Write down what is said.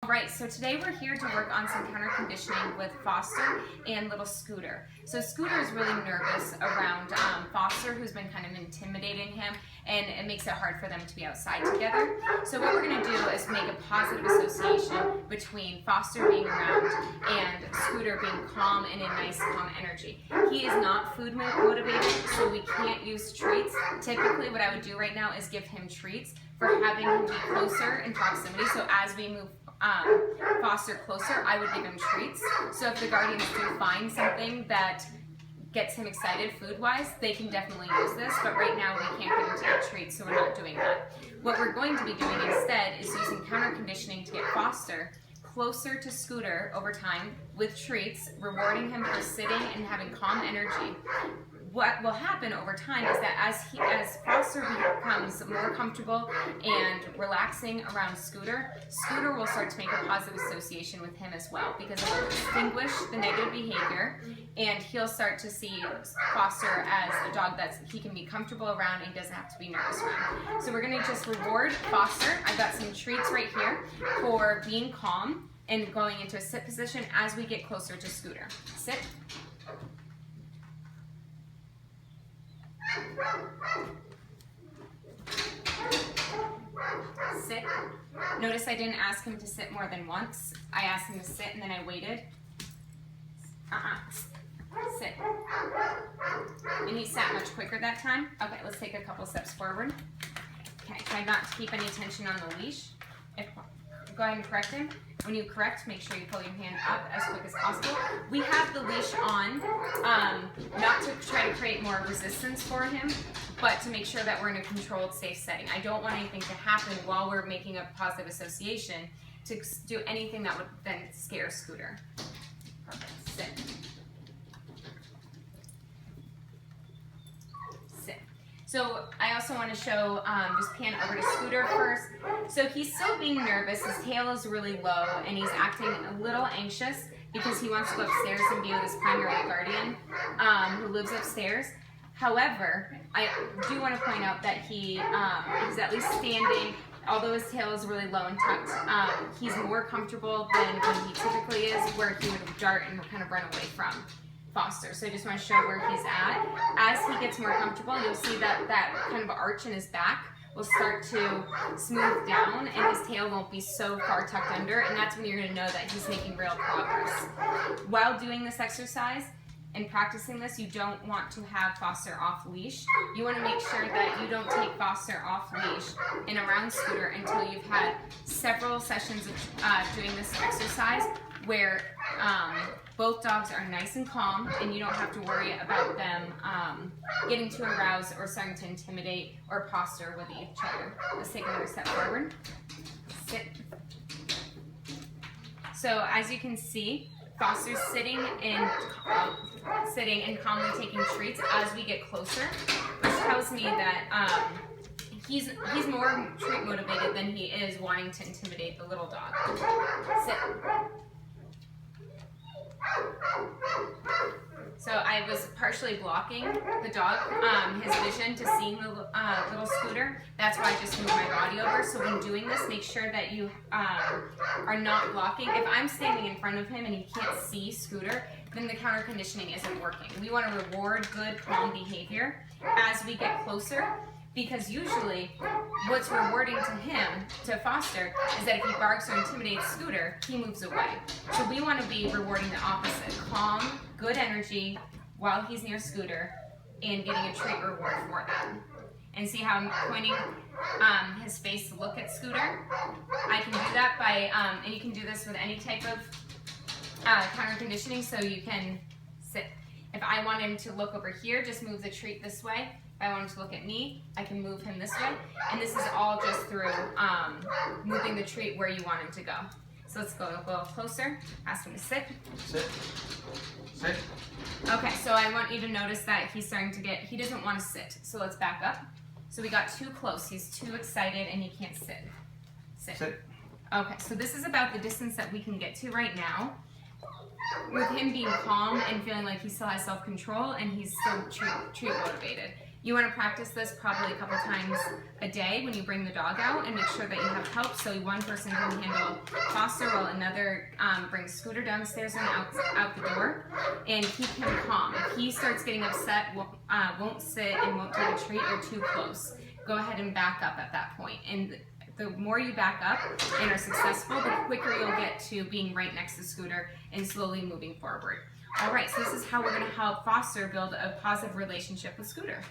Alright, so today we're here to work on some counter conditioning with Foster and little Scooter. So Scooter is really nervous around Foster, who's been kind of intimidating him, and it makes it hard for them to be outside together. So what we're going to do is make a positive association between Foster being around and Scooter being calm and in nice, calm energy. He is not food motivated, so we can't use treats. Typically what I would do right now is give him treats for having him be closer in proximity. So as we move Foster closer, I would give him treats. So if the guardians do find something that gets him excited food-wise, they can definitely use this, but right now we can't get him to eat treats, so we're not doing that. What we're going to be doing instead is using counter conditioning to get Foster closer to Scooter over time with treats, rewarding him for sitting and having calm energy. What will happen over time is that as Foster becomes more comfortable and relaxing around Scooter, Scooter will start to make a positive association with him as well, because it will distinguish the negative behavior, and he'll start to see Foster as a dog that he can be comfortable around and he doesn't have to be nervous around. So we're going to just reward Foster. I've got some treats right here for being calm and going into a sit position as we get closer to Scooter. Sit. Sit. Notice I didn't ask him to sit more than once. I asked him to sit and then I waited. Sit. And he sat much quicker that time. Okay, let's take a couple steps forward. Okay, try not to keep any tension on the leash. Go ahead and correct him. When you correct, make sure you pull your hand up as quick as possible. We have the leash on, not to try to create more resistance for him, but to make sure that we're in a controlled, safe setting. I don't want anything to happen while we're making a positive association to do anything that would then scare Scooter. Perfect. Sit. Sit. So I also want to show, just pan over to Scooter first. So he's still being nervous, his tail is really low, and he's acting a little anxious because he wants to go upstairs and be with his primary guardian, who lives upstairs. However, I do want to point out that he's at least standing, although his tail is really low and tucked, he's more comfortable than when he typically is, where he would dart and kind of run away from Foster. So I just want to show where he's at. As he gets more comfortable, you'll see that kind of arch in his back will start to smooth down and his tail won't be so far tucked under, and that's when you're going to know that he's making real progress. While doing this exercise and practicing this, you don't want to have Foster off leash. You want to make sure that you don't take Foster off leash and around Scooter until you've had several sessions of doing this exercise where both dogs are nice and calm and you don't have to worry about them getting too aroused or starting to intimidate or posture with each other. Let's take another step forward. Sit. So as you can see, Foster's sitting and calmly taking treats as we get closer, which tells me that he's more treat motivated than he is wanting to intimidate the little dog. Sit. So I was partially blocking the dog, his vision to seeing the little Scooter. That's why I just moved my body over. So when doing this, make sure that you are not blocking. If I'm standing in front of him and he can't see Scooter, then the counter conditioning isn't working. We want to reward good, calm behavior as we get closer, because usually what's rewarding to him, to Foster, is that if he barks or intimidates Scooter, he moves away. So we want to be rewarding the opposite. Calm, good energy while he's near Scooter and getting a treat reward for that. And see how I'm pointing his face to look at Scooter? I can do that by, and you can do this with any type of counter conditioning, so you can sit. If I want him to look over here, just move the treat this way. If I want him to look at me, I can move him this way. And this is all just through moving the treat where you want him to go. So let's go a little closer. Ask him to sit. Sit. Sit. Okay, so I want you to notice that he's starting to he doesn't want to sit. So let's back up. So we got too close. He's too excited and he can't sit. Sit. Sit. Okay, so this is about the distance that we can get to right now, with him being calm and feeling like he still has self-control and he's still treat motivated. You want to practice this probably a couple times a day when you bring the dog out, and make sure that you have help so one person can handle Foster while another brings Scooter downstairs and out the door, and keep him calm. If he starts getting upset, won't sit and won't take a treat, you're too close. Go ahead and back up at that point. And the more you back up and are successful, the quicker you'll get to being right next to Scooter and slowly moving forward. All right, so this is how we're going to help Foster build a positive relationship with Scooter.